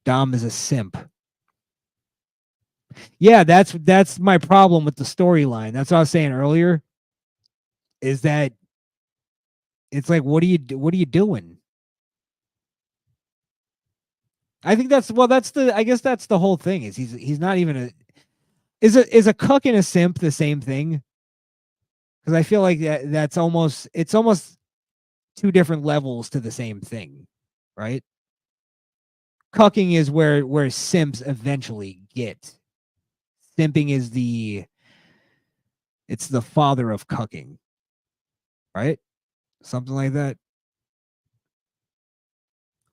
Dom is a simp. Yeah, that's my problem with the storyline. That's what I was saying earlier. Is that it's like, what are you doing? I think that's I guess that's the whole thing. Is he's not even a is a cuck and a simp the same thing? Because I feel like it's almost two different levels to the same thing, right? Cucking is where simps eventually get. Simping is it's the father of cucking, right? Something like that.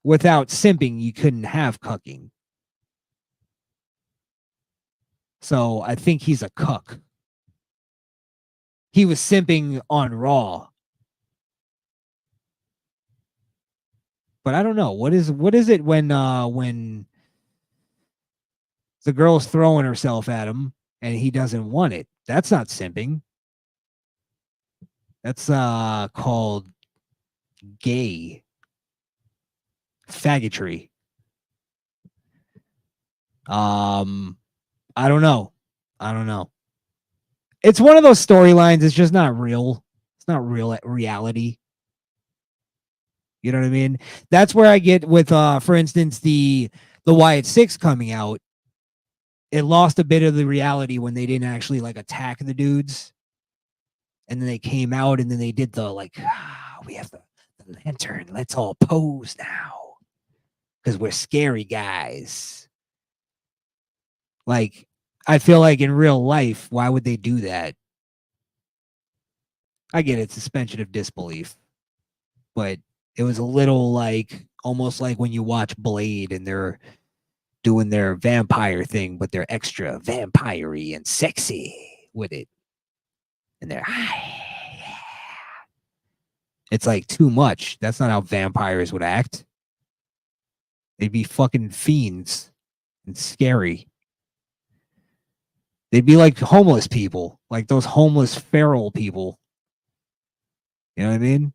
Without simping, you couldn't have cucking. So I think he's a cuck. He was simping on Raw. But I don't know. What is it when the girl's throwing herself at him and he doesn't want it? That's not simping. That's called gay. Faggotry. I don't know. It's one of those storylines. It's just not real. It's not real reality. You know what I mean? That's where I get with, for instance, the Wyatt Six coming out. It lost a bit of the reality when they didn't actually like attack the dudes, and then they came out and then they did the like, we have the lantern. Let's all pose now because we're scary guys. Like, I feel like in real life, why would they do that? I get it, suspension of disbelief, but it was a little like almost like when you watch Blade and they're doing their vampire thing, but they're extra vampire-y and sexy with it. And they're it's like too much. That's not how vampires would act. They'd be fucking fiends and scary. They'd be like homeless people, like those homeless feral people. You know what I mean?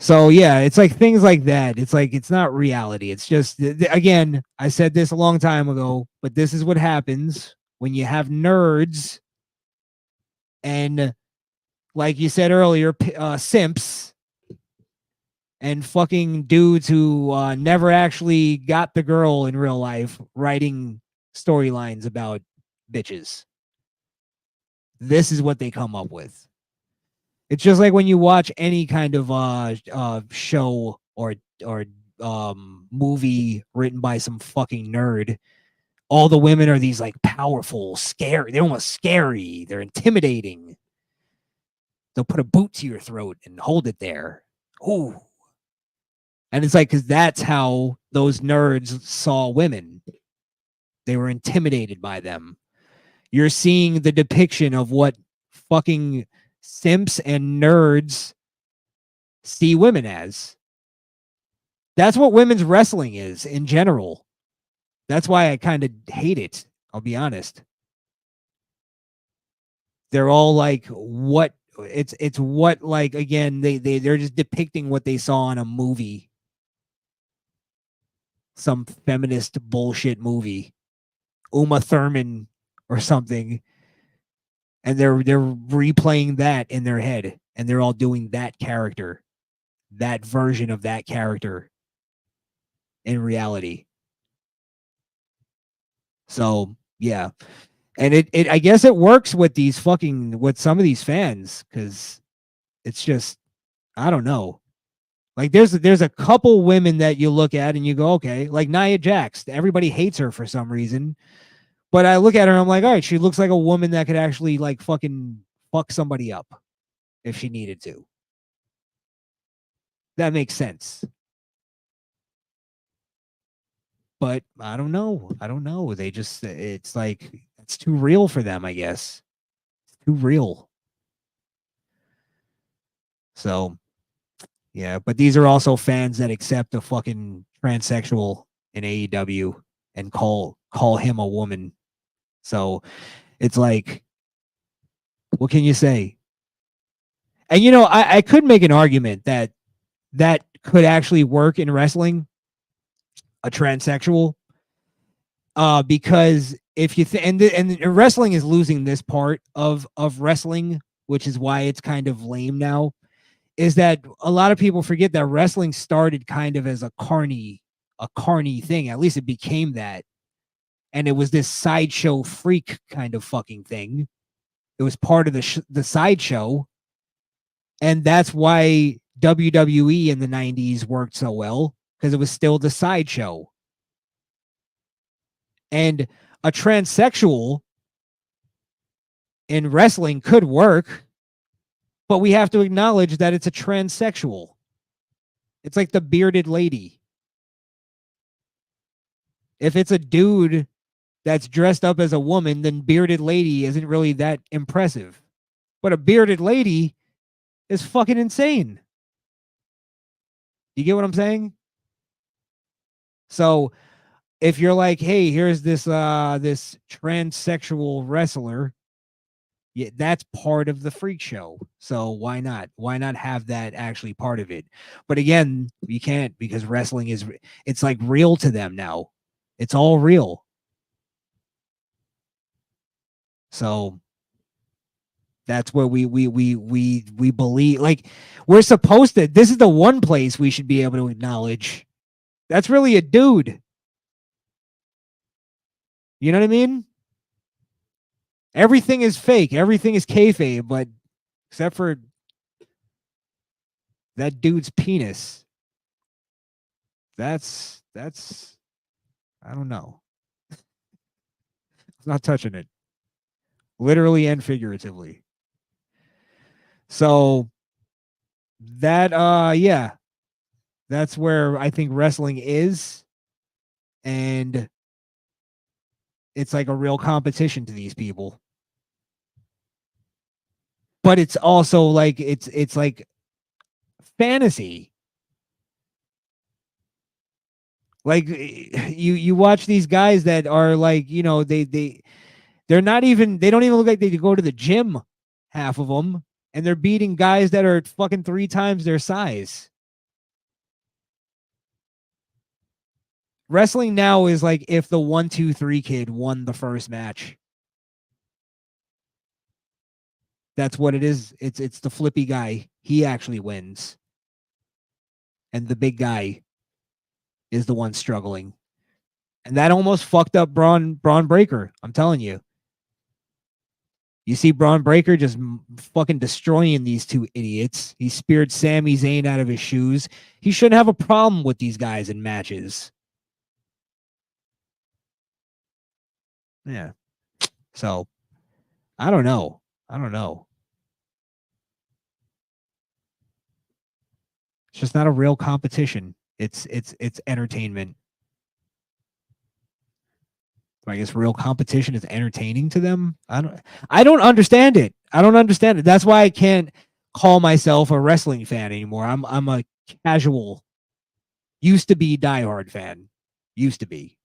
So yeah, it's like things like that. It's like it's not reality. It's just, again, I said this a long time ago, but this is what happens when you have nerds and, like you said earlier, simps and fucking dudes who never actually got the girl in real life writing storylines about bitches. This is what they come up with. It's just like when you watch any kind of show or movie written by some fucking nerd. All the women are these like powerful, scary. They're almost scary. They're intimidating. They'll put a boot to your throat and hold it there. Ooh. And it's like, because that's how those nerds saw women. They were intimidated by them. You're seeing the depiction of what fucking simps and nerds see women as. That's what women's wrestling is in general. That's why I kind of hate it. I'll be honest. They're all like, what it's what, like, again, they're just depicting what they saw in a movie. Some feminist bullshit movie. Uma Thurman or something. And they're replaying that in their head, and they're all doing that character, that version of that character in reality. So yeah, and it I guess it works with with some of these fans, because it's just, I don't know. Like there's a couple women that you look at and you go, okay, like Nia Jax. Everybody hates her for some reason. But I look at her and I'm like, all right, she looks like a woman that could actually like fucking fuck somebody up if she needed to. That makes sense. But I don't know. They just, it's like, it's too real for them, I guess. It's too real. So, yeah. But these are also fans that accept a fucking transsexual in AEW and call him a woman. So it's like, what can you say? And, you know, I could make an argument that could actually work in wrestling. a transsexual. Because if you and wrestling is losing this part of wrestling, which is why it's kind of lame now, is that a lot of people forget that wrestling started kind of as a carny thing. At least it became that. And it was this sideshow freak kind of fucking thing. It was part of the sideshow. And that's why WWE in the 90s worked so well, because it was still the sideshow. And a transsexual in wrestling could work, but we have to acknowledge that it's a transsexual. It's like the bearded lady. If it's a dude that's dressed up as a woman, then bearded lady isn't really that impressive. But a bearded lady is fucking insane. You get what I'm saying? So if you're like, hey, here's this transsexual wrestler, yeah, that's part of the freak show. So why not? Why not have that actually part of it? But again, you can't, because wrestling it's like real to them now. It's all real. So that's where we believe, like, we're supposed to, this is the one place we should be able to acknowledge that's really a dude. You know what I mean? Everything is fake. Everything is kayfabe, but except for that dude's penis. That's I don't know. I'm not touching it. Literally and figuratively. So that yeah. That's where I think wrestling is. And it's like a real competition to these people. But it's also like it's like fantasy. Like you watch these guys that are like, you know, they're not even, they don't even look like they go to the gym, half of them, and they're beating guys that are fucking 3 times their size. Wrestling now is like if the 1, 2, 3 kid won the first match. That's what it is. It's the flippy guy. He actually wins. And the big guy is the one struggling. And that almost fucked up Braun Breaker. I'm telling you. You see Braun Breaker just fucking destroying these two idiots. He speared Sami Zayn out of his shoes. He shouldn't have a problem with these guys in matches. Yeah. So, I don't know. It's just not a real competition. It's entertainment. I guess real competition is entertaining to them. I don't understand it. That's why I can't call myself a wrestling fan anymore. I'm a casual, used to be diehard fan. Used to be.